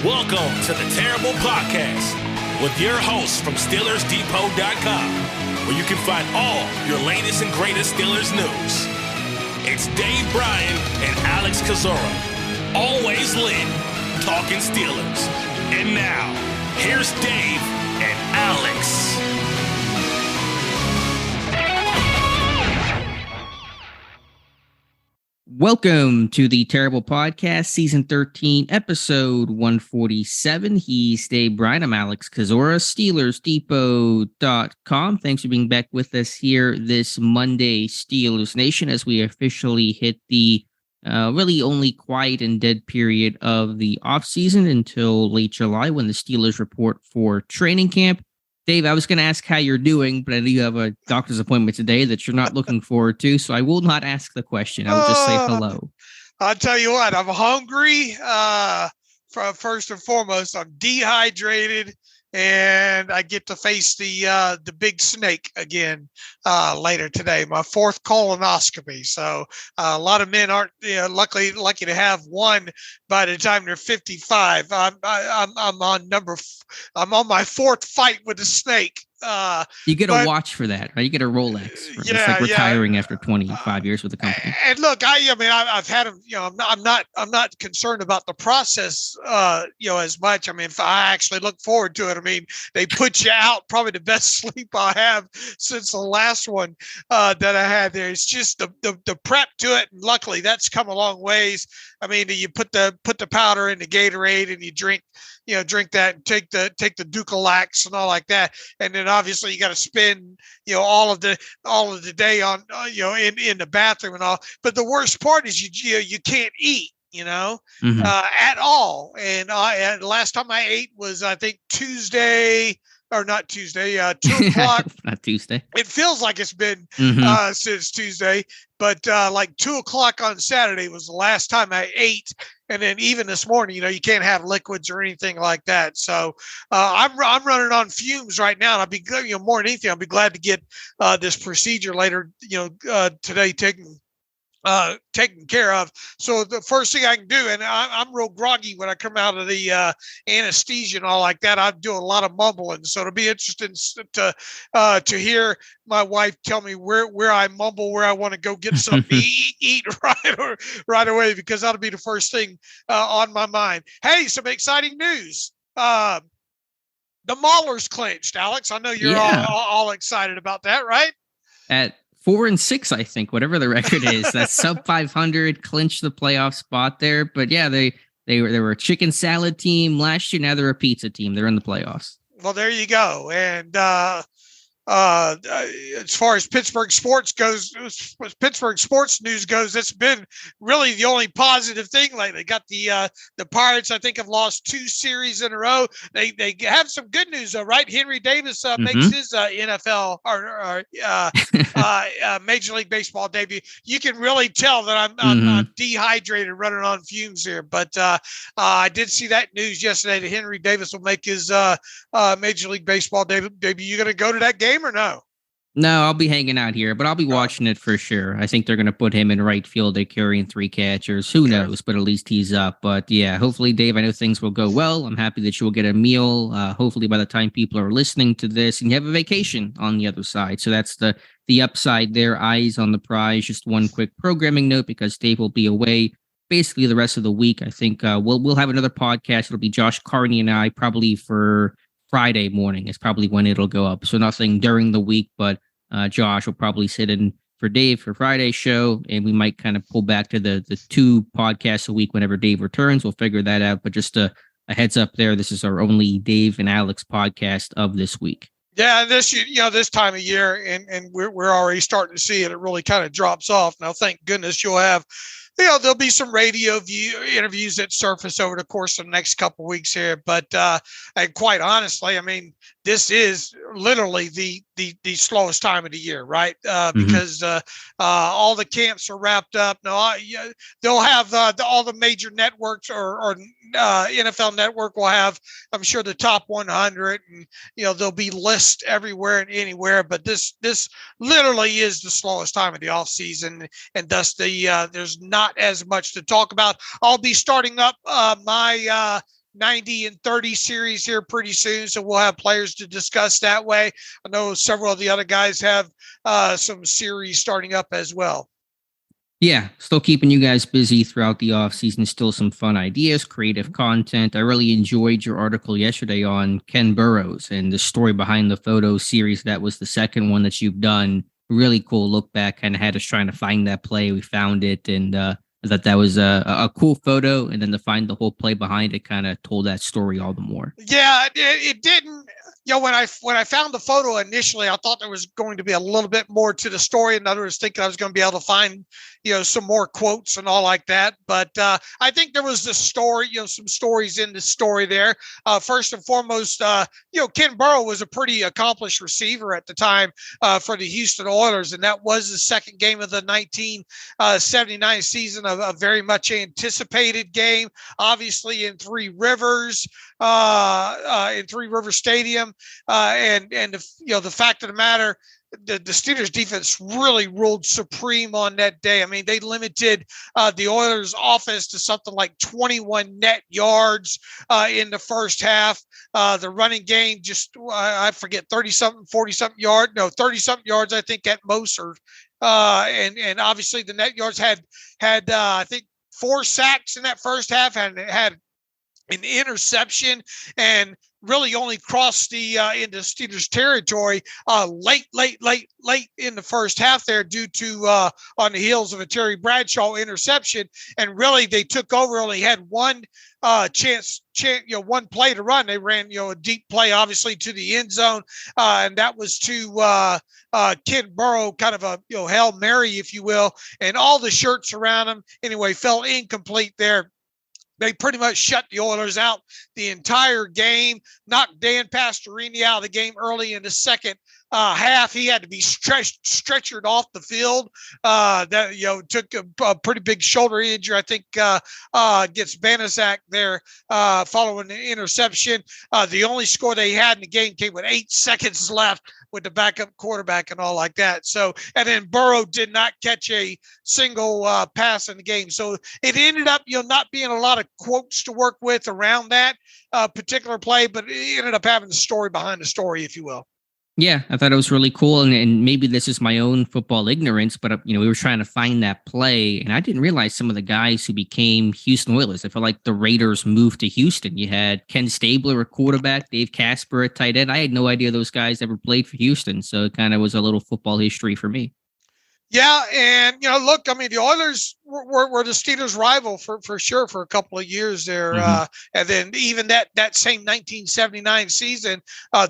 Welcome to the Terrible Podcast with your hosts from SteelersDepot.com, where you can find all your latest and greatest Steelers news. It's Dave Bryan and Alex Kozora, always lit, talking Steelers. And now, here's Dave and Alex. Welcome to the Terrible Podcast, Season 13, Episode 147. He's Dave Bryan. I'm Alex Kozora, SteelersDepot.com. Thanks for being back with us here this Monday, Steelers Nation, as we officially hit the really only quiet and dead period of the offseason until late July when the Steelers report for training camp. Dave, I was going to ask how you're doing, but I know you have a doctor's appointment today that you're not looking forward to, so I will not ask the question. I'll just say hello. I'll tell you what, I'm hungry. First and foremost, I'm dehydrated, and I get to face the big snake again later today. My fourth colonoscopy. So a lot of men aren't lucky to have one by the time they're 55. I'm on my fourth fight with the snake. You get a watch for that, right? You get a Rolex. It's like retiring after 25 years with the company. And look, I've had them. I'm not concerned about the process, as much. I mean, if I actually look forward to it. I mean, they put you out. Probably the best sleep I have since the last one that I had there. It's just the prep to it. And luckily, that's come a long ways. I mean, you put the powder in the Gatorade and you drink that and take the Ducalax and all like that. And then obviously you got to spend, all of the day on, in the bathroom and all. But the worst part is you can't eat, at all. And last time I ate was, I think, Tuesday. Or not Tuesday, 2 o'clock. Not Tuesday. It feels like it's been since Tuesday, but like 2 o'clock on Saturday was the last time I ate. And then even this morning, you can't have liquids or anything like that. So I'm running on fumes right now. And I'll be good, more than anything, I'll be glad to get this procedure later, today taken care of. So the first thing I can do, and I'm real groggy when I come out of the anesthesia and all like that, I do a lot of mumbling. So it'll be interesting to hear my wife tell me where I mumble, where I want to go get something to eat right away, because that'll be the first thing on my mind. Hey, some exciting news. The Maulers clinched, Alex. I know you're all excited about that, right? At 4-6, I think, whatever the record is, that's sub 500, clinched the playoff spot there. But yeah, they were a chicken salad team last year. Now they're a pizza team. They're in the playoffs. Well, there you go. And as far as Pittsburgh sports news goes, it's been really the only positive thing lately. Got the Pirates, I think, have lost 2 series in a row. They have some good news though, right? Henry Davis makes his NFL or Major League Baseball debut. You can really tell that I'm dehydrated, running on fumes here. But I did see that news yesterday that Henry Davis will make his Major League Baseball debut. You going to go to that game or no? No, I'll be hanging out here, but I'll be watching it for sure. I think they're going to put him in right field. They're carrying 3 catchers. Who knows? But at least he's up. But yeah, hopefully, Dave, I know things will go well. I'm happy that you will get a meal. Hopefully, by the time people are listening to this, and you have a vacation on the other side. So that's the upside there. Eyes on the prize. Just one quick programming note, because Dave will be away basically the rest of the week. I think we'll have another podcast. It'll be Josh Carney and I probably for Friday morning is probably when it'll go up. So nothing during the week, but Josh will probably sit in for Dave for Friday's show, and we might kind of pull back to the 2 podcasts a week whenever Dave returns. We'll figure that out. But just a heads up there, this is our only Dave and Alex podcast of this week. Yeah, this time of year, and we're already starting to see it. It really kind of drops off. Now, thank goodness you'll have there'll be some radio interviews that surface over the course of the next couple of weeks here. But and quite honestly, I mean, this is literally the slowest time of the year, right? Because all the camps are wrapped up. No, they'll have all the major networks or NFL Network will have, I'm sure, the top 100, and there'll be lists everywhere and anywhere. But this literally is the slowest time of the off season, and thus there's not as much to talk about. I'll be starting up my 90-30 series here pretty soon, so we'll have players to discuss that way. I know several of the other guys have some series starting up as well. Yeah, still keeping you guys busy throughout the offseason. Still some fun ideas, creative content. I really enjoyed your article yesterday on Ken Burrows and the story behind the photo series. That was the second one that you've done. Really cool look back. Kind of had us trying to find that play. We found it, and that was a cool photo. And then to find the whole play behind it kind of told that story all the more. Yeah, it didn't. When I found the photo initially, I thought there was going to be a little bit more to the story. In other words, thinking I was going to be able to find, some more quotes and all like that. But I think there was the story, some stories in the story there. First and foremost, Ken Burrow was a pretty accomplished receiver at the time for the Houston Oilers. And that was the second game of the 1979 season, a very much anticipated game, obviously in Three Rivers Stadium. And the fact of the matter, the Steelers defense really ruled supreme on that day. I mean, they limited the Oilers offense to something like 21 net yards in the first half. The running game I forget, 30-something, 40-something yards. No, 30-something yards, I think, at most. And obviously the net yards had I think 4 sacks in that first half, and it had an interception, and really only crossed the into Steelers territory late in the first half there, due to on the heels of a Terry Bradshaw interception. And really they took over, only had one chance, one play to run. They ran, a deep play, obviously, to the end zone. And that was to Ken Burrow, kind of a, Hail Mary, if you will. And all the shirts around him, anyway, fell incomplete there. They pretty much shut the Oilers out the entire game, knocked Dan Pastorini out of the game early in the second half. He had to be stretchered off the field. Took a pretty big shoulder injury, I think, against Banaszak there following the interception. The only score they had in the game came with 8 seconds left, with the backup quarterback and all like that. So, and then Burrow did not catch a single pass in the game. So it ended up, not being a lot of quotes to work with around that particular play, but it ended up having the story behind the story, if you will. Yeah, I thought it was really cool. And maybe this is my own football ignorance, but, we were trying to find that play, and I didn't realize some of the guys who became Houston Oilers. I felt like the Raiders moved to Houston. You had Ken Stabler at quarterback, Dave Casper at tight end. I had no idea those guys ever played for Houston, so it kind of was a little football history for me. Yeah, and look, I mean, the Oilers were the Steelers' rival for sure for a couple of years there, and then even that same 1979 season,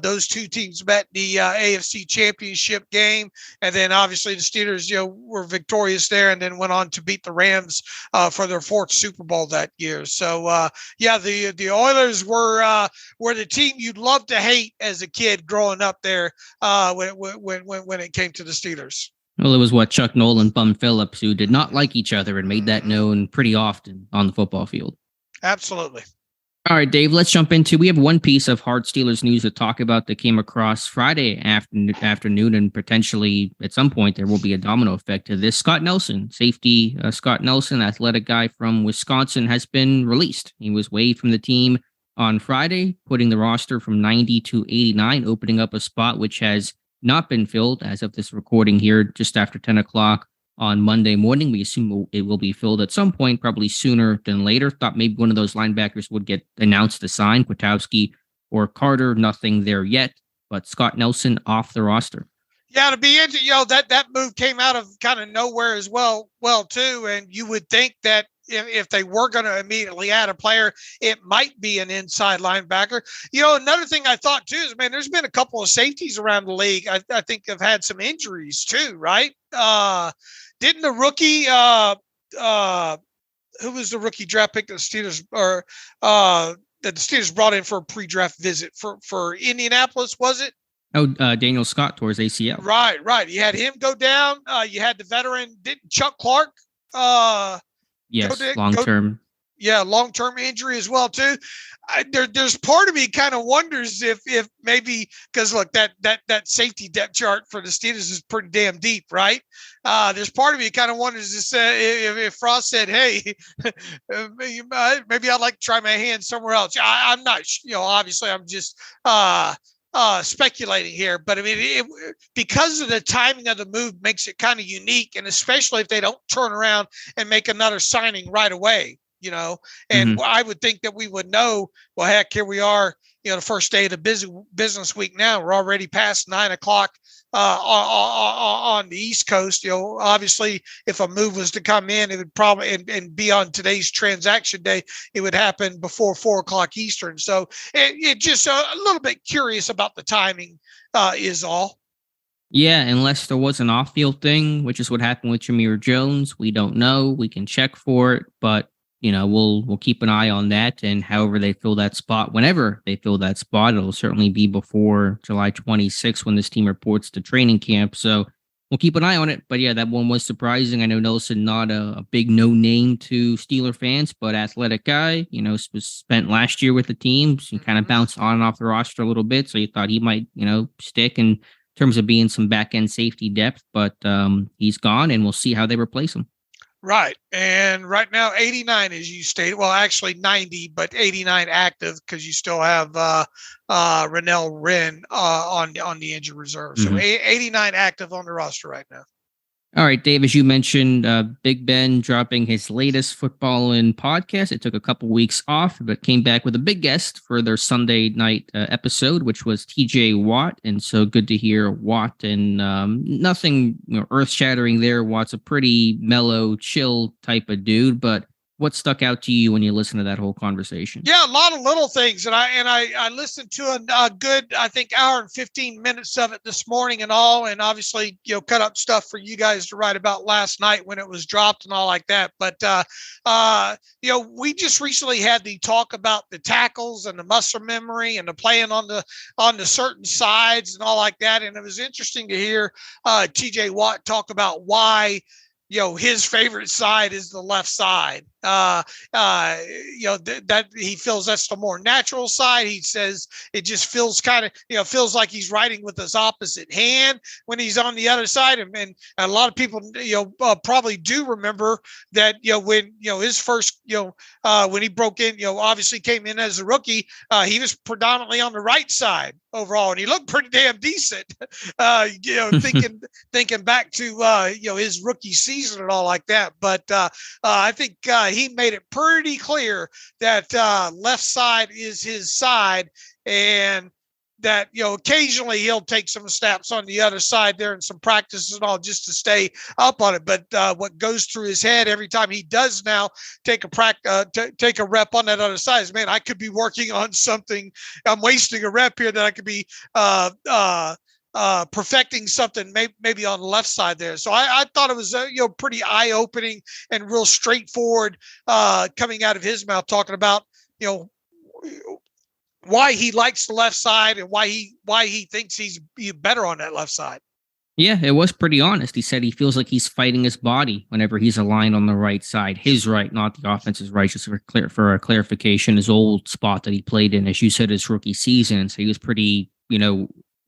those two teams met the AFC Championship game, and then obviously the Steelers, were victorious there, and then went on to beat the Rams for their 4th Super Bowl that year. So the Oilers were the team you'd love to hate as a kid growing up there when it came to the Steelers. Well, it was Chuck Noll and Bum Phillips, who did not like each other and made that known pretty often on the football field. Absolutely. All right, Dave, let's jump into, we have one piece of hard Steelers news to talk about that came across Friday afternoon, and potentially at some point there will be a domino effect to this. Scott Nelson, safety Scott Nelson, athletic guy from Wisconsin, has been released. He was waived from the team on Friday, putting the roster from 90 to 89, opening up a spot which has not been filled as of this recording here, just after 10 o'clock on Monday morning. We assume it will be filled at some point, probably sooner than later. Thought maybe one of those linebackers would get announced to sign, Kwiatkowski or Carter. Nothing there yet, but Scott Nelson off the roster. Yeah, to be interesting, that move came out of kind of nowhere as well too. And you would think that if they were going to immediately add a player, it might be an inside linebacker. Another thing I thought too is, man, there's been a couple of safeties around the league. I think have had some injuries too, right? Didn't the rookie, who was the rookie draft pick that the Steelers that the Steelers brought in for a pre-draft visit for Indianapolis, was it? Oh, Daniel Scott tore his ACL. Right. You had him go down. You had the veteran, Chuck Clark. Yes, long term. Yeah, long-term injury as well too. There's part of me kind of wonders if maybe, because look, that safety depth chart for the Steelers is pretty damn deep, right? There's part of me kind of wonders if Frost said, "Hey, maybe I'd like to try my hand somewhere else." I'm not, obviously I'm just speculating here, but I mean, because of the timing of the move makes it kind of unique, and especially if they don't turn around and make another signing right away. And I would think that we would know, well, heck, here we are, the first day of the business week now. We're already past 9 o'clock on the East Coast. Obviously, if a move was to come in, it would probably, and be on today's transaction day, it would happen before 4 o'clock Eastern. So it just a little bit curious about the timing is all. Yeah, unless there was an off-field thing, which is what happened with Jameer Jones. We don't know. We can check for it, but we'll keep an eye on that, and however they fill that spot, whenever they fill that spot, it'll certainly be before July 26th when this team reports to training camp. So we'll keep an eye on it. But yeah, that one was surprising. I know Nelson, not a big no name to Steeler fans, but athletic guy, spent last year with the team. So he kind of bounced on and off the roster a little bit. So you thought he might, stick in terms of being some back end safety depth, but he's gone, and we'll see how they replace him. Right. And right now, 89, as you stated, well, actually 90, but 89 active, because you still have Renell Wren on the injured reserve. So 89 active on the roster right now. All right, Dave, as you mentioned, Big Ben dropping his latest Footbahlin podcast. It took a couple weeks off, but came back with a big guest for their Sunday night episode, which was TJ Watt. And so good to hear Watt, and nothing earth-shattering there. Watt's a pretty mellow, chill type of dude, but what stuck out to you when you listen to that whole conversation? Yeah, a lot of little things. And I listened to a good, I think, hour and 15 minutes of it this morning and all. And obviously, cut up stuff for you guys to write about last night when it was dropped and all like that. But, we just recently had the talk about the tackles and the muscle memory and the playing on the certain sides and all like that. And it was interesting to hear TJ Watt talk about why his favorite side is the left side. That he feels that's the more natural side. He says it just feels kind of, feels like he's writing with his opposite hand when he's on the other side. And a lot of people, probably do remember that, when, his first, when he broke in, obviously came in as a rookie, he was predominantly on the right side overall, and he looked pretty damn decent, thinking back to, his rookie season and all like that. But I think he made it pretty clear that left side is his side, and that, occasionally he'll take some snaps on the other side there and some practices and all just to stay up on it. But what goes through his head every time he does now take a rep on that other side is, man, I could be working on something. I'm wasting a rep here that I could be perfecting something maybe on the left side there. So I thought it was pretty eye-opening and real straightforward coming out of his mouth, talking about why he likes the left side and why he thinks he's better on that left side. Yeah, it was pretty honest. He said he feels like he's fighting his body whenever he's aligned on the right side, his right, not the offense's right. Just for a clarification, his old spot that he played in, as you said, his rookie season. So he was pretty,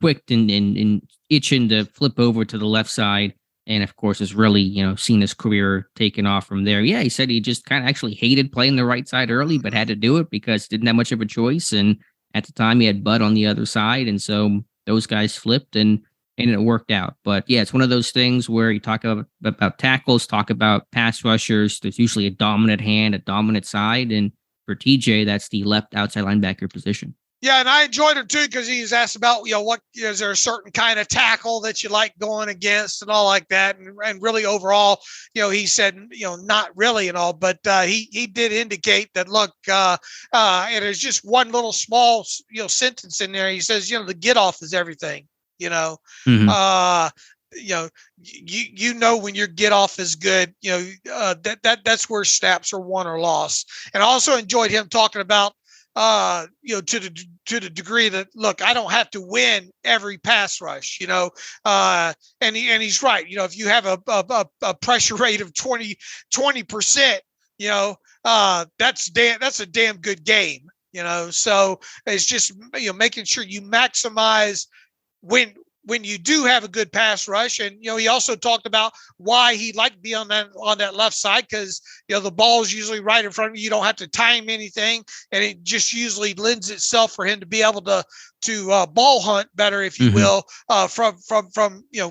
quick and itching to flip over to the left side. And of course, has really, seen his career taken off from there. Yeah, he said he just kind of actually hated playing the right side early, but had to do it because didn't have much of a choice. And at the time, he had Bud on the other side. And so those guys flipped and it worked out. But yeah, it's one of those things where you talk about tackles, talk about pass rushers. There's usually a dominant hand, a dominant side. And for TJ, that's the left outside linebacker position. Yeah, and I enjoyed him too because he was asked about, what is there a certain kind of tackle that you like going against and all like that, and really overall, he said, not really and all, but he did indicate that look, and there's just one little small sentence in there. He says, the get off is everything. When your get off is good, that's where snaps are won or lost. And I also enjoyed him talking about to the degree that, look, I don't have to win every pass rush, and he's right. If you have a pressure rate of 20%, that's a damn good game. So it's just, making sure you maximize when you do have a good pass rush. And, he also talked about why he liked to be on that left side, because, the ball is usually right in front of you. You don't have to time anything. And it just usually lends itself for him to be able to ball hunt better, if you will, from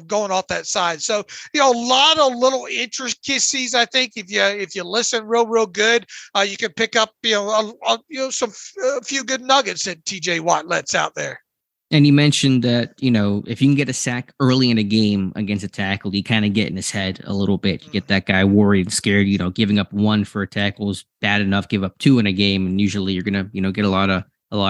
going off that side. So, a lot of little intricacies, I think, if you listen real good, you can pick up, a few good nuggets that TJ Watt lets out there. And you mentioned that, if you can get a sack early in a game against a tackle, you kind of get in his head a little bit. You get that guy worried and scared. Giving up 1 for a tackle is bad enough. Give up 2 in a game, and usually you're gonna, get a lot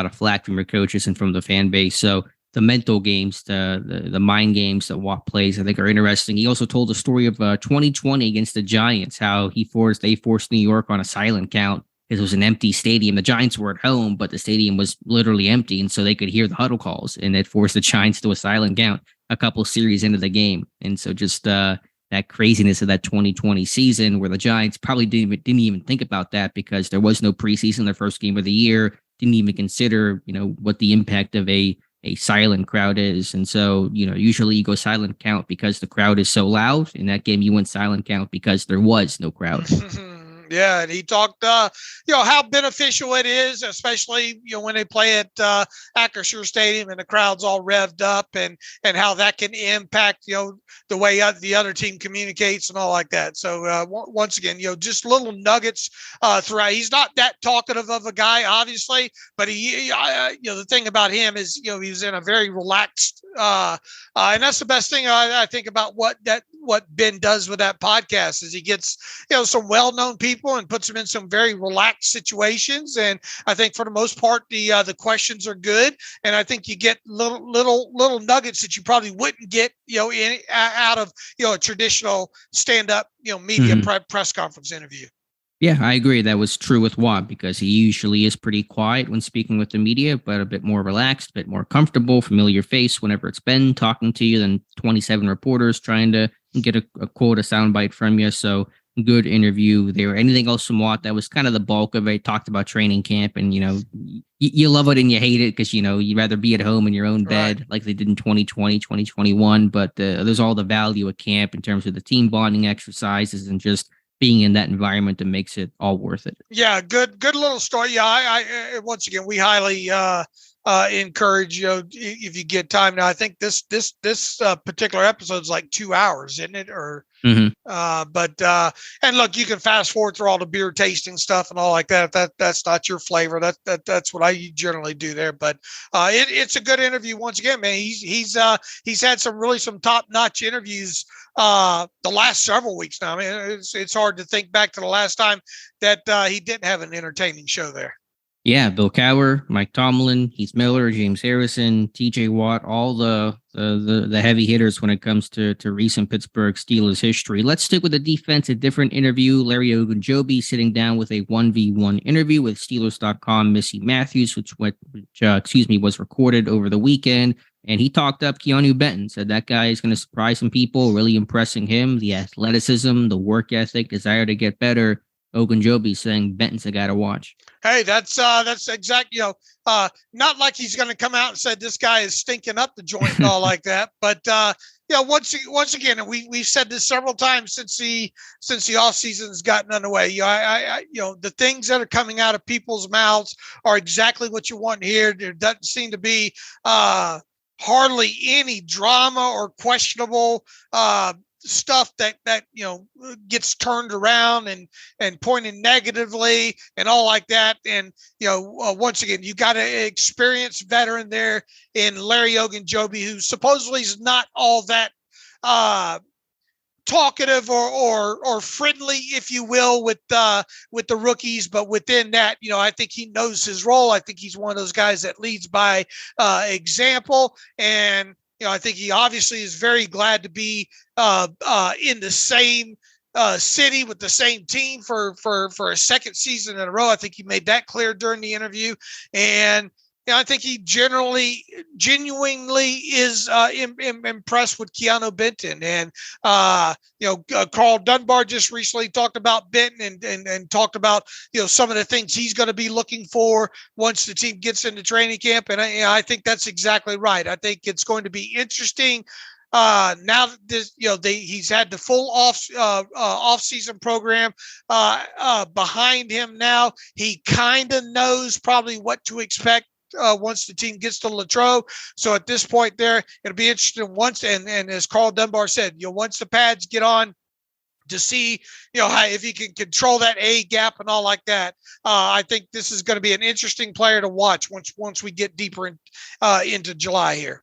of flack from your coaches and from the fan base. So the mental games, the mind games that Watt plays, I think, are interesting. He also told the story of 2020 against the Giants, how they forced New York on a silent count. It was an empty stadium. The Giants were at home, but the stadium was literally empty, and so they could hear the huddle calls, and it forced the Giants to a silent count a couple series into the game. And so just that craziness of that 2020 season, where the Giants probably didn't even think about that, because there was no preseason, their first game of the year, didn't even consider, what the impact of a silent crowd is. And so, usually you go silent count because the crowd is so loud. In that game, you went silent count because there was no crowd. Yeah, and he talked, how beneficial it is, especially, when they play at Acrisure Stadium and the crowd's all revved up, and how that can impact, the way the other team communicates and all like that. So once again, just little nuggets throughout. He's not that talkative of a guy, obviously, but the thing about him is, he's in a very relaxed, and that's the best thing I think about what Ben does with that podcast, is he gets, some well-known people and puts them in some very relaxed situations. And I think for the most part, the questions are good. And I think you get little nuggets that you probably wouldn't get, out of, a traditional stand-up, media press conference interview. Yeah, I agree. That was true with Watt, because he usually is pretty quiet when speaking with the media, but a bit more relaxed, a bit more comfortable, familiar face whenever it's Ben talking to you than 27 reporters trying to get a quote, a soundbite from you. So good interview there. Anything else from Watt? That was kind of the bulk of it. Talked about training camp, and, you love it and you hate it, because, you'd rather be at home in your own bed, like they did in 2020, 2021. But there's all the value of camp in terms of the team bonding exercises and just being in that environment that makes it all worth it. Yeah, good little story. Yeah, I once again, we highly encourage, if you get time. Now, I think this particular episode is like 2 hours, isn't it? Or but and look, you can fast forward through all the beer tasting stuff and all like that. That's not your flavor. That's what I generally do there. But it's a good interview once again, man. He's had some top notch interviews the last several weeks now. I mean, it's hard to think back to the last time that he didn't have an entertaining show there. Yeah, Bill Cowher, Mike Tomlin, Heath Miller, James Harrison, TJ Watt, all the heavy hitters when it comes to recent Pittsburgh Steelers history. Let's stick with the defense, a different interview. Larry Ogunjobi sitting down with a 1v1 interview with Steelers.com Missy Matthews, which was recorded over the weekend. And he talked up Keanu Benton, said that guy is going to surprise some people, really impressing him, the athleticism, the work ethic, desire to get better. Ogunjobi saying Benton's a guy to watch. Hey, that's exactly, not like he's going to come out and say this guy is stinking up the joint and all like that. But, once again, and we've said this several times since the off season's gotten underway. The things that are coming out of people's mouths are exactly what you want to hear. There doesn't seem to be hardly any drama or questionable stuff that gets turned around and pointed negatively and all like that. And once again, you got an experienced veteran there in Larry Ogunjobi, who supposedly is not all that talkative or friendly, if you will, with the rookies. But within that, I think he knows his role. I think he's one of those guys that leads by example. And I think he obviously is very glad to be in the same city with the same team for a second season in a row. I think he made that clear during the interview. And I think he genuinely is impressed with Keanu Benton. And, Carl Dunbar just recently talked about Benton and talked about, some of the things he's going to be looking for once the team gets into training camp. And I think that's exactly right. I think it's going to be interesting. Now that this, he's had the full off-season program behind him now. He kind of knows probably what to expect once the team gets to Latrobe. So at this point there, it'll be interesting once, and as Carl Dunbar said, once the pads get on, to see, how, if he can control that A gap and all like that. I think this is going to be an interesting player to watch once we get deeper into July here.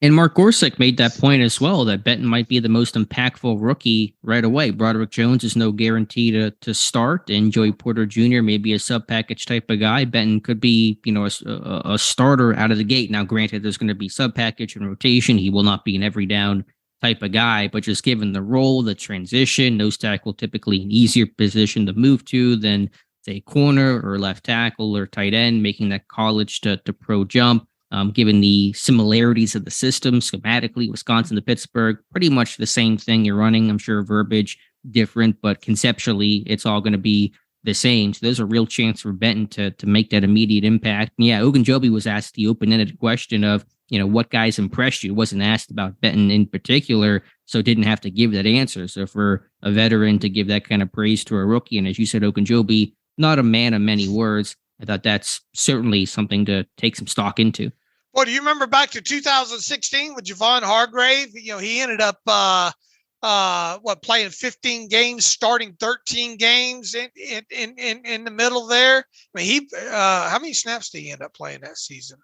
And Mark Gorsuch made that point as well, that Benton might be the most impactful rookie right away. Broderick Jones is no guarantee to start, and Joey Porter Jr. may be a sub-package type of guy. Benton could be, a starter out of the gate. Now, granted, there's going to be sub-package and rotation. He will not be an every down type of guy, but just given the role, the transition, nose tackle typically an easier position to move to than, say, corner or left tackle or tight end, making that college to pro jump. Given the similarities of the system schematically, Wisconsin to Pittsburgh, pretty much the same thing you're running. I'm sure verbiage different, but conceptually it's all going to be the same. So there's a real chance for Benton to make that immediate impact. And yeah, Ogunjobi was asked the open-ended question of, what guys impressed you. Wasn't asked about Benton in particular, so didn't have to give that answer. So for a veteran to give that kind of praise to a rookie, and as you said, Ogunjobi, not a man of many words, I thought that's certainly something to take some stock into. Well, do you remember back to 2016 with Javon Hargrave? He ended up playing 15 games, starting 13 games in the middle there. I mean, how many snaps did he end up playing that season?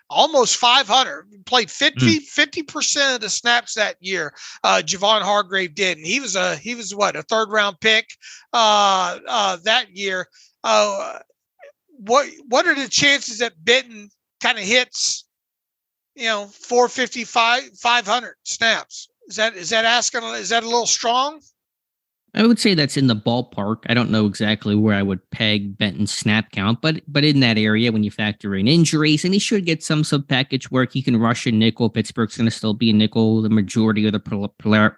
Almost 500. Played 50% of the snaps that year. Javon Hargrave did, and he was a third round pick that year. What are the chances that Benton kind of hits, 455, 500 snaps? Is that asking? Is that a little strong? I would say that's in the ballpark. I don't know exactly where I would peg Benton's snap count, but in that area, when you factor in injuries, and he should get some sub-package work. He can rush a nickel. Pittsburgh's going to still be a nickel the majority of the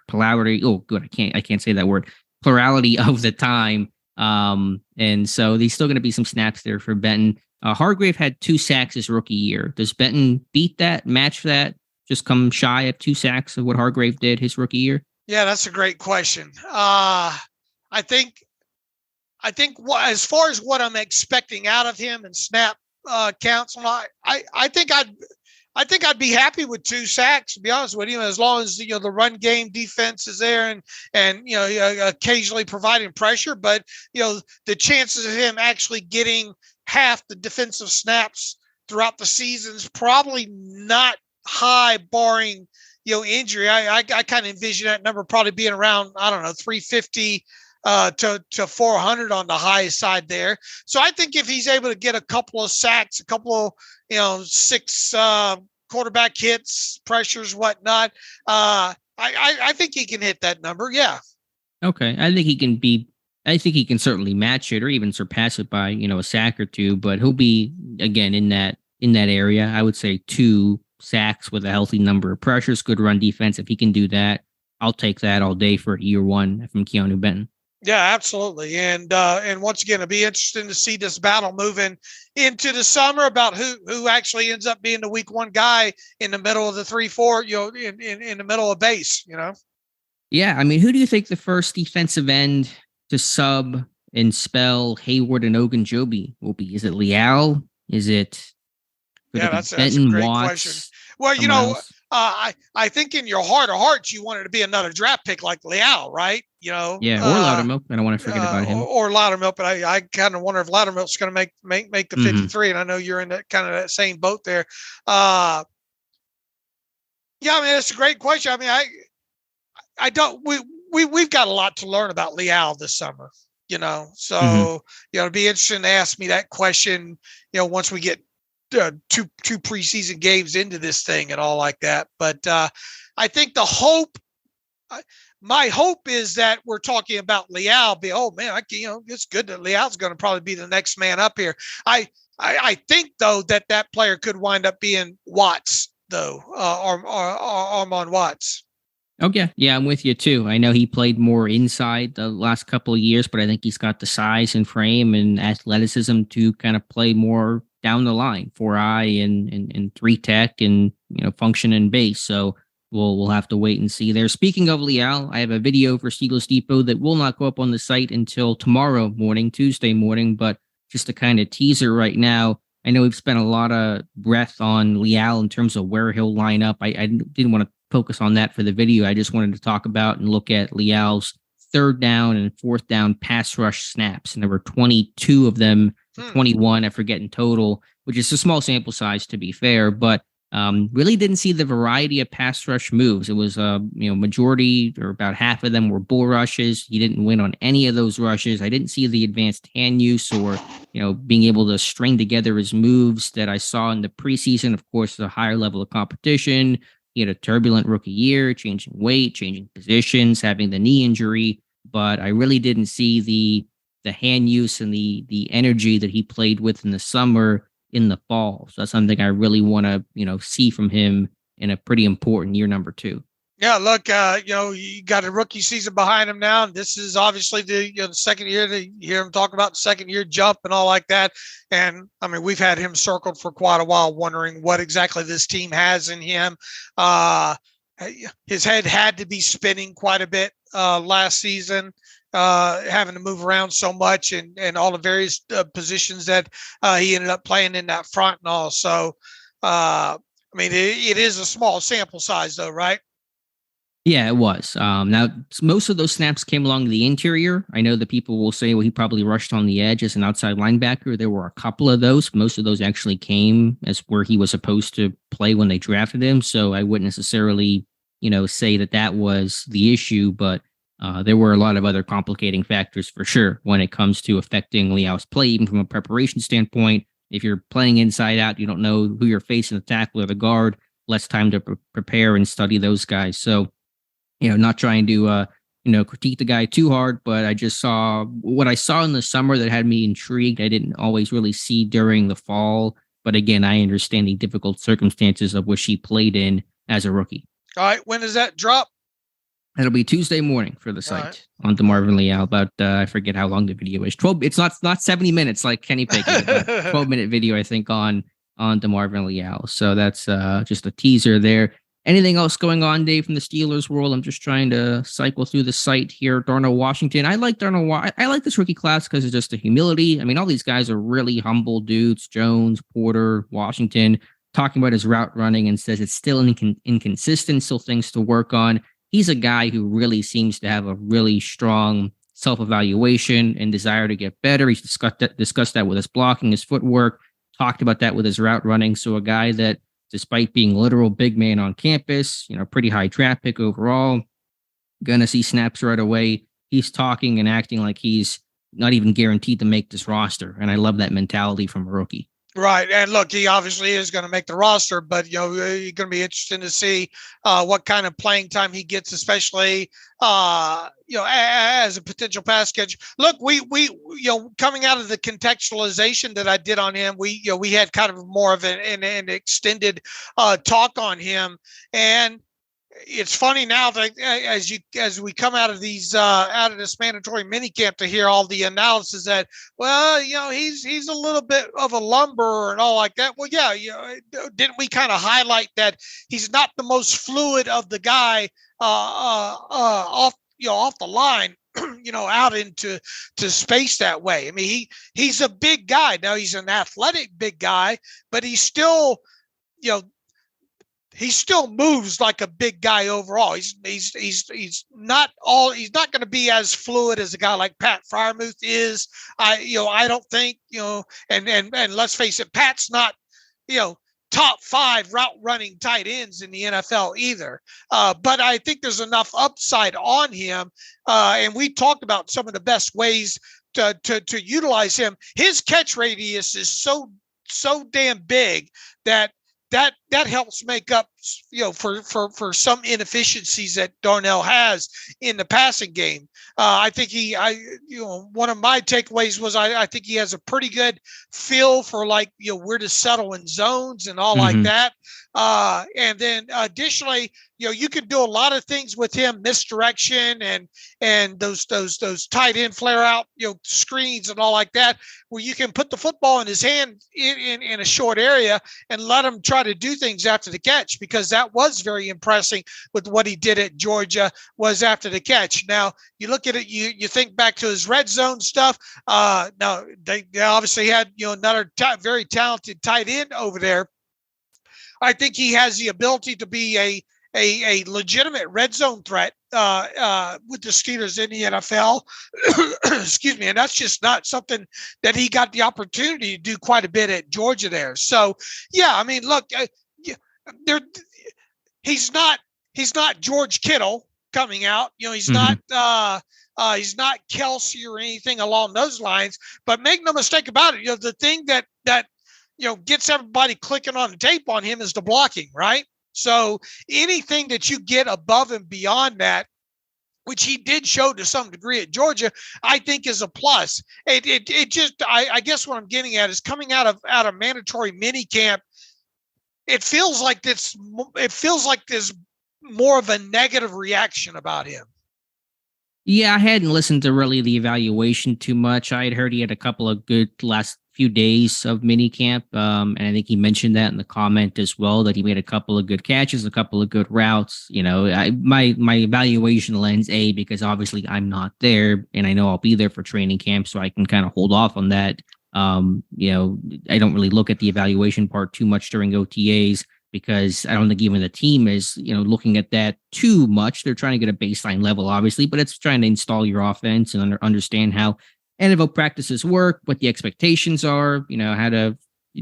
plurality. Oh, good. I can't say that word. Plurality of the time. And so there's still going to be some snaps there for Benton. Hargrave had 2 sacks his rookie year. Does Benton beat that, match that, just come shy of 2 sacks of what Hargrave did his rookie year? Yeah, that's a great question. I think as far as what I'm expecting out of him and snap counts, I think I'd be happy with 2 sacks, to be honest with you, as long as the run game defense is there and occasionally providing pressure. But the chances of him actually getting half the defensive snaps throughout the season is probably not high, barring injury. I kind of envision that number probably being around, I don't know, 350 to 400 on the high side there. So I think if he's able to get a couple of sacks, a couple of 6 quarterback hits, pressures, whatnot, I think he can hit that number. Yeah. Okay, I think he can certainly match it or even surpass it by a sack or 2, but he'll be again in that area. I would say 2 sacks with a healthy number of pressures, good run defense. If he can do that, I'll take that all day for year 1 from Keanu Benton. Yeah, absolutely. And once again, it'll be interesting to see this battle moving into the summer about who actually ends up being the week 1 guy in the middle of the 3-4, in the middle of base, Yeah, I mean, who do you think the first defensive end to sub and spell Hayward and Ogunjobi will be? Is it Leal? Is it? That's a great question. Well, I think in your heart of hearts, you wanted to be another draft pick like Leal, right? Yeah, or Loudermilk. I don't want to forget about him. Or Loudermilk, but I kind of wonder if Loudermilk's going to make the 53, and I know you're in that kind of that same boat there. Yeah, I mean, it's a great question. I mean, I don't. We've got a lot to learn about Leal this summer, So it'd be interesting to ask me that question, once we get two preseason games into this thing and all like that. But I think my hope is that we're talking about Leal. It's good that Leal's going to probably be the next man up here. I think though that player could wind up being Watts though, or Armon Watts. Okay. Yeah, I'm with you too. I know he played more inside the last couple of years, but I think he's got the size and frame and athleticism to kind of play more down the line, 4-eye and 3-tech and function and base. So we'll have to wait and see there. Speaking of Leal, I have a video for Steelers Depot that will not go up on the site until tomorrow morning, Tuesday morning, but just a kind of teaser right now. I know we've spent a lot of breath on Leal in terms of where he'll line up. I didn't want to focus on that for the video. I just wanted to talk about and look at Leal's 3rd down and 4th down pass rush snaps. And there were 22 of them, 21, I forget in total, which is a small sample size to be fair, but really didn't see the variety of pass rush moves. It was, majority or about half of them were bull rushes. He didn't win on any of those rushes. I didn't see the advanced hand use or, being able to string together his moves that I saw in the preseason. Of course, the higher level of competition. He had a turbulent rookie year, changing weight, changing positions, having the knee injury, but I really didn't see the hand use and the energy that he played with in the summer in the fall. So that's something I really want to, see from him in a pretty important year number 2. Yeah, look, you got a rookie season behind him now. And this is obviously the second year that you hear him talk about the second year jump and all like that. And I mean, we've had him circled for quite a while, wondering what exactly this team has in him. His head had to be spinning quite a bit last season, having to move around so much and all the various positions that he ended up playing in that front and all. So, it is a small sample size though, right? Yeah, it was. Now, most of those snaps came along the interior. I know that people will say, well, he probably rushed on the edge as an outside linebacker. There were a couple of those. Most of those actually came as where he was supposed to play when they drafted him. So I wouldn't necessarily, say that was the issue, but there were a lot of other complicating factors for sure when it comes to affecting Leal's play, even from a preparation standpoint. If you're playing inside out, you don't know who you're facing, the tackle or the guard, less time to prepare and study those guys. So, not trying to, critique the guy too hard, but I just saw what I saw in the summer that had me intrigued. I didn't always really see during the fall. But again, I understand the difficult circumstances of which he played in as a rookie. All right. When does that drop? It'll be Tuesday morning for the site on DeMarvin Leal. About I forget how long the video is. 12. It's not 70 minutes like Kenny Pickett. 12-minute video, I think, on DeMarvin Leal. So that's just a teaser there. Anything else going on, Dave, from the Steelers world? I'm just trying to cycle through the site here. Darnell Washington. I like Darnell. I like this rookie class because it's just the humility. I mean, all these guys are really humble dudes. Jones, Porter, Washington, talking about his route running and says it's still inconsistent, still things to work on. He's a guy who really seems to have a really strong self-evaluation and desire to get better. He's discussed that with his blocking, his footwork, talked about that with his route running. So a guy that, despite being literal big man on campus, pretty high draft pick overall, gonna see snaps right away. He's talking and acting like he's not even guaranteed to make this roster. And I love that mentality from a rookie. Right. And look, he obviously is going to make the roster, but, you're going to be interested to see what kind of playing time he gets, especially, as a potential pass catcher. Look, we coming out of the contextualization that I did on him, we had kind of more of an extended talk on him. And it's funny now that as we come out of these out of this mandatory minicamp to hear all the analysis that, well, he's a little bit of a lumberer and all like that. Well, yeah, didn't we kind of highlight that he's not the most fluid of the guy off the line, out into space that way. I mean, he's a big guy. Now he's an athletic big guy, but he's still, he still moves like a big guy overall. He's not going to be as fluid as a guy like Pat Freiermuth is. I don't think, and let's face it, Pat's not, top 5 route running tight ends in the NFL either. But I think there's enough upside on him. And we talked about some of the best ways to utilize him. His catch radius is so damn big that helps make up, for some inefficiencies that Darnell has in the passing game. I think one of my takeaways was I think he has a pretty good feel for where to settle in zones and all like that. And then additionally, you can do a lot of things with him, misdirection and those tight end flare out, screens and all like that, where you can put the football in his hand in a short area and let him try to do things after the catch, because that was very impressive with what he did at Georgia was after the catch. Now you look at it, you think back to his red zone stuff. Now they obviously had, another very talented tight end over there. I think he has the ability to be a legitimate red zone threat with the Steelers in the NFL. Excuse me. And that's just not something that he got the opportunity to do quite a bit at Georgia there. So, yeah, I mean, look, he's not George Kittle coming out. He's not Kelsey or anything along those lines. But make no mistake about it, the thing that gets everybody clicking on the tape on him is the blocking, right? So anything that you get above and beyond that, which he did show to some degree at Georgia, I think is a plus. It just, I guess what I'm getting at is coming out of mandatory minicamp, it feels like there's more of a negative reaction about him. Yeah, I hadn't listened to really the evaluation too much. I had heard he had a couple of good last few days of minicamp, and I think he mentioned that in the comment as well, that he made a couple of good catches, a couple of good routes. My evaluation lens, because obviously I'm not there, and I know I'll be there for training camp, so I can kind of hold off on that. I don't really look at the evaluation part too much during OTAs, because I don't think even the team is, looking at that too much. They're trying to get a baseline level, obviously, but it's trying to install your offense and understand how NFL practices work, what the expectations are, how to,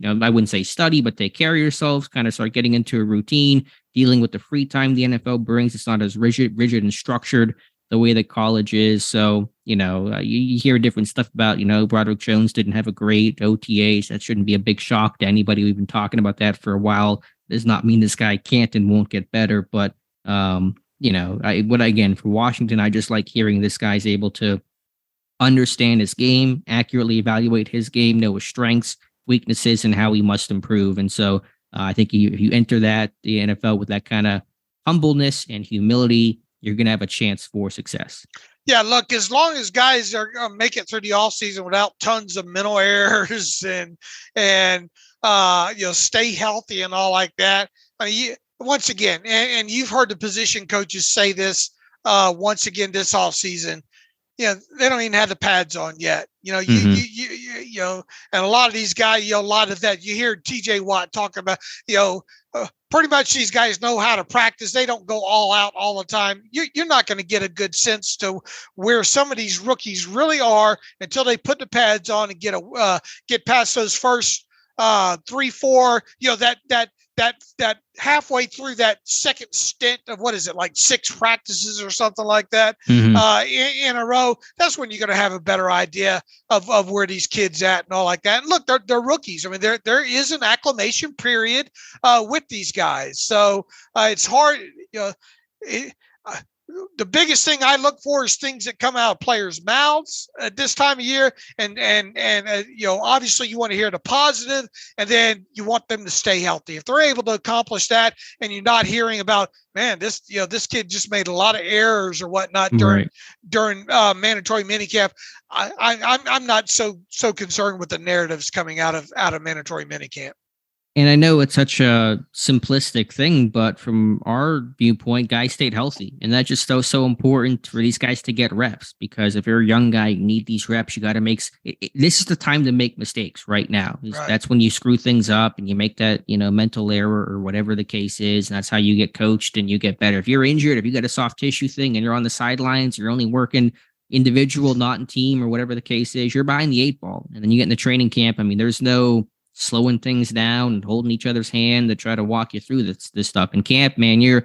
I wouldn't say study, but take care of yourselves, kind of start getting into a routine, dealing with the free time the NFL brings. It's not as rigid and structured the way that college is. So, you hear different stuff about, Broderick Jones didn't have a great OTAs. That shouldn't be a big shock to anybody. We've been talking about that for a while. Does not mean this guy can't and won't get better. But, again, for Washington, I just like hearing this guy's able to understand his game, accurately evaluate his game, know his strengths, weaknesses, and how he must improve. And so I think if you enter the NFL with that kind of humbleness and humility, you're going to have a chance for success. Yeah, look, as long as guys are going to make it through the offseason without tons of mental errors and stay healthy and all like that. I mean, once again, and you've heard the position coaches say this once again this offseason, they don't even have the pads on yet. And a lot of these guys, a lot of that, you hear TJ Watt talking about, pretty much these guys know how to practice. They don't go all out all the time. You're not going to get a good sense to where some of these rookies really are until they put the pads on and get past those first 3-4, that halfway through that second stint of, what is it, like 6 practices or something like that in a row. That's when you're going to have a better idea of where these kids at and all like that. And look, they're rookies. I mean, there is an acclimation period with these guys. So it's hard, the biggest thing I look for is things that come out of players' mouths at this time of year. And obviously you want to hear the positive, and then you want them to stay healthy. If they're able to accomplish that, and you're not hearing about, man, this kid just made a lot of errors or whatnot during mandatory minicamp, I'm not so concerned with the narratives coming out of mandatory minicamp. And I know it's such a simplistic thing, but from our viewpoint, guys stayed healthy. And that's just so important for these guys to get reps, because if you're a young guy, you need these reps. You got to make this is the time to make mistakes right now. Right. That's when you screw things up and you make that, mental error or whatever the case is. And that's how you get coached and you get better. If you're injured, if you got a soft tissue thing and you're on the sidelines, you're only working individual, not in team or whatever the case is, you're behind the 8 ball. And then you get in the training camp. I mean, there's no slowing things down and holding each other's hand to try to walk you through this stuff. In camp, man, you're,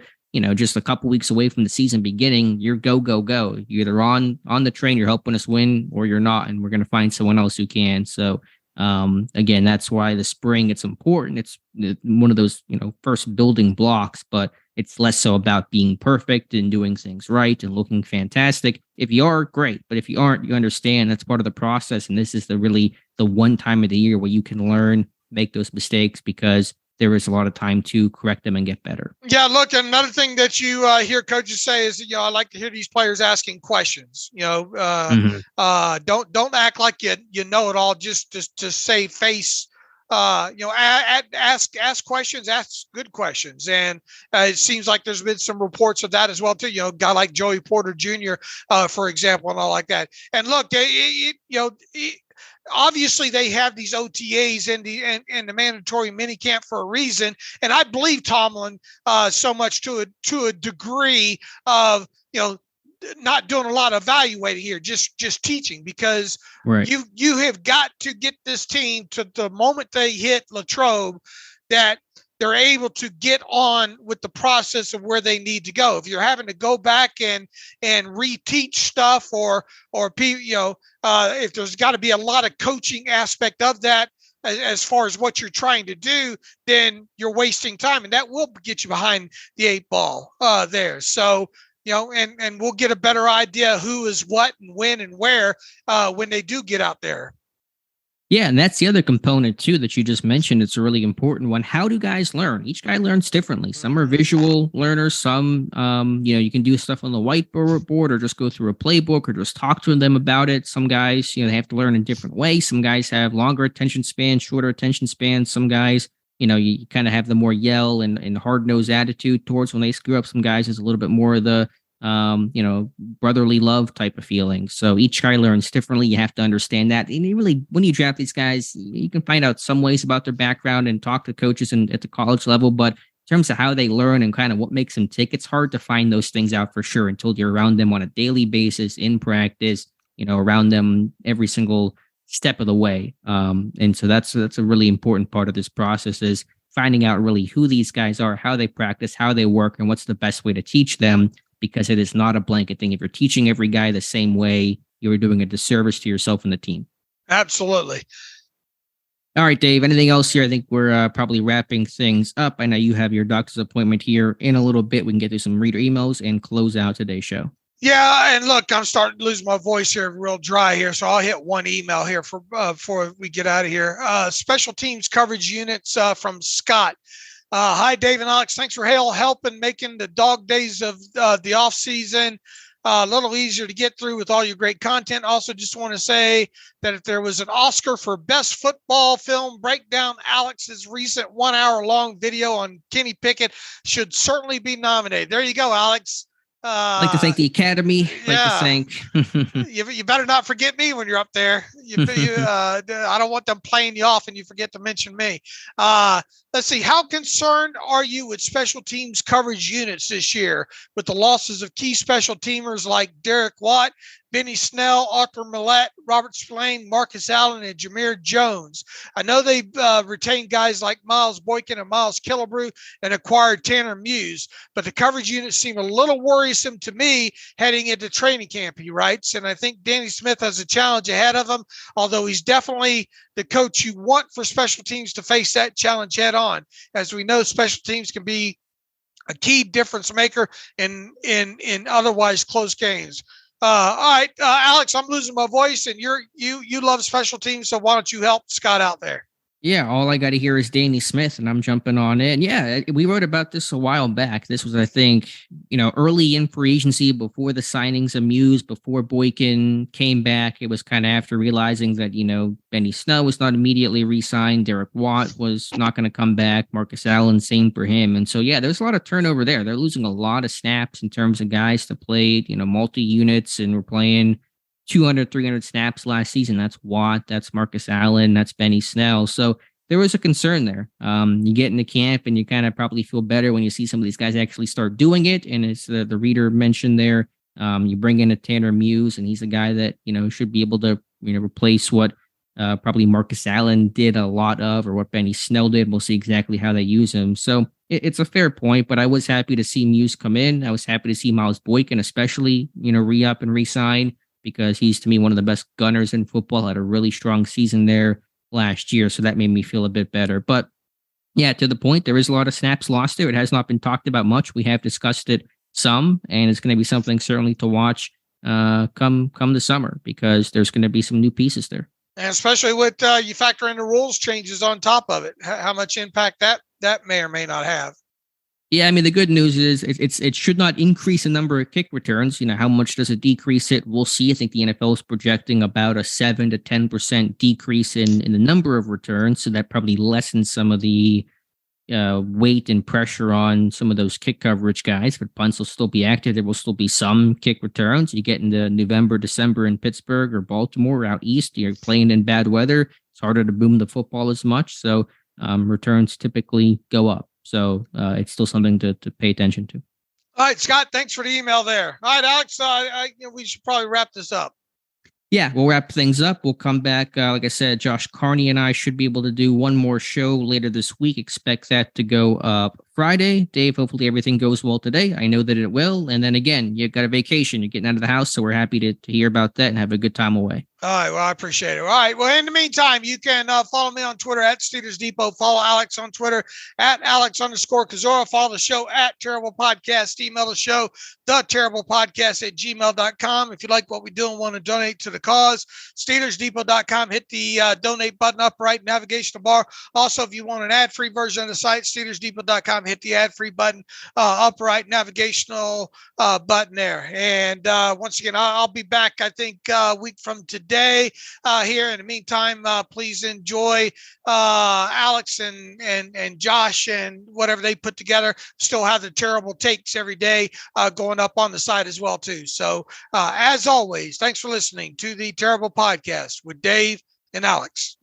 just a couple weeks away from the season beginning. You're go. You're either on the train, you're helping us win, or you're not, and we're going to find someone else who can. So, again, that's why the spring, it's important. It's one of those, first building blocks, but it's less so about being perfect and doing things right and looking fantastic. If you are, great. But if you aren't, you understand that's part of the process. And this is the one time of the year where you can learn, make those mistakes, because there is a lot of time to correct them and get better. Yeah, look, another thing that you hear coaches say is, I like to hear these players asking questions. Don't act like you know it all just to save face. Ask questions, ask good questions. And it seems like there's been some reports of that as well too. A guy like Joey Porter Jr., for example, and all like that. And look, obviously they have these OTAs and the mandatory minicamp for a reason. And I believe Tomlin so much to a degree of, not doing a lot of evaluating here, just teaching, because right. you have got to get this team to the moment they hit Latrobe that they're able to get on with the process of where they need to go. If you're having to go back and reteach stuff or if there's got to be a lot of coaching aspect of that as far as what you're trying to do, then you're wasting time, and that will get you behind the 8 ball there. So, and we'll get a better idea who is what and when and where when they do get out there. Yeah, and that's the other component, too, that you just mentioned. It's a really important one. How do guys learn? Each guy learns differently. Some are visual learners. Some, you can do stuff on the whiteboard or just go through a playbook or just talk to them about it. Some guys, they have to learn in different ways. Some guys have longer attention span, shorter attention span. Some guys, you kind of have the more yell and hard-nosed attitude towards when they screw up. Some guys is a little bit more of the brotherly love type of feeling. So each guy learns differently. You have to understand that. And when you draft these guys, you can find out some ways about their background and talk to coaches at the college level. But in terms of how they learn and kind of what makes them tick, it's hard to find those things out for sure until you're around them on a daily basis in practice, around them every single step of the way. And so that's a really important part of this process, is finding out really who these guys are, how they practice, how they work, and what's the best way to teach them. Because it is not a blanket thing. If you're teaching every guy the same way, you're doing a disservice to yourself and the team. Absolutely. All right, Dave, anything else here? I think we're probably wrapping things up. I know you have your doctor's appointment here in a little bit. We can get through some reader emails and close out today's show. Yeah, and look, I'm starting to lose my voice here, real dry here, so I'll hit one email here before we get out of here. Special teams coverage units from Scott. Hi, Dave and Alex. Thanks for helping making the dog days of the off season a little easier to get through with all your great content. Also, just want to say that if there was an Oscar for best football film breakdown, Alex's recent 1 hour long video on Kenny Pickett should certainly be nominated. There you go, Alex. I'd like to thank the Academy. You better not forget me when you're up there. I don't want them playing you off and you forget to mention me. Let's see. How concerned are you with special teams coverage units this year with the losses of key special teamers like Derek Watt, Benny Snell, Arthur Millette, Robert Spillane, Marcus Allen, and Jameer Jones? I know they've retained guys like Miles Boykin and Miles Killebrew and acquired Tanner Muse, but the coverage units seem a little worrisome to me heading into training camp, he writes. And I think Danny Smith has a challenge ahead of him, although he's definitely the coach you want for special teams to face that challenge head on. As we know, special teams can be a key difference maker in otherwise close games. All right, Alex, I'm losing my voice, and you love special teams, so why don't you help Scott out there? Yeah, all I got to hear is Danny Smith, and I'm jumping on in. Yeah, we wrote about this a while back. This was, I think, early in free agency, before the signings of Muse, before Boykin came back. It was kind of after realizing that, Benny Snell was not immediately re-signed. Derek Watt was not going to come back. Marcus Allen, same for him. And so, yeah, there's a lot of turnover there. They're losing a lot of snaps in terms of guys to play, multi-units, and we're playing 200, 300 snaps last season. That's Watt, that's Marcus Allen, that's Benny Snell. So there was a concern there. You get into camp and you kind of probably feel better when you see some of these guys actually start doing it. And as the reader mentioned there, you bring in a Tanner Muse, and he's a guy that, should be able to, replace what probably Marcus Allen did a lot of, or what Benny Snell did. We'll see exactly how they use him. So it's a fair point, but I was happy to see Muse come in. I was happy to see Miles Boykin, especially, re-up and re-sign, because he's, to me, one of the best gunners in football. Had a really strong season there last year, so that made me feel a bit better. But Yeah, to the point, there is a lot of snaps lost there. It has not been talked about much. We have discussed it some, and it's going to be something certainly to watch come the summer, because there's going to be some new pieces there. And especially with you factor in the rules changes on top of it, how much impact that may or may not have. Yeah, I mean, the good news is it should not increase the number of kick returns. You know, how much does it decrease it? We'll see. I think the NFL is projecting about a 7 to 10% decrease in the number of returns, so that probably lessens some of the weight and pressure on some of those kick coverage guys. But punts will still be active. There will still be some kick returns. You get into November, December in Pittsburgh or Baltimore out east, you're playing in bad weather. It's harder to boom the football as much, so returns typically go up. So it's still something to pay attention to. All right, Scott, thanks for the email there. All right, Alex, we should probably wrap this up. Yeah, we'll wrap things up. We'll come back. Like I said, Josh Carney and I should be able to do one more show later this week. Expect that to go up Friday. Dave, hopefully everything goes well today. I know that it will. And then again, you got a vacation. You're getting out of the house, so we're happy to hear about that and have a good time away. All right, well, I appreciate it. All right, well, in the meantime, you can follow me on Twitter at Steelers Depot. Follow Alex on Twitter at Alex_Kozora. Follow the show at Terrible Podcast. Email the show, theterriblepodcast@gmail.com. If you like what we do and want to donate to the cause, SteelersDepot.com. Hit the donate button up right navigational bar. Also, if you want an ad-free version of the site, SteelersDepot.com. Hit the ad-free button up right navigational button there. And once again, I'll be back, I think, a week from today here. In the meantime, please enjoy Alex and Josh and whatever they put together. Still have the terrible takes every day going up on the site as well, too. So as always, thanks for listening to the Terrible Podcast with Dave and Alex.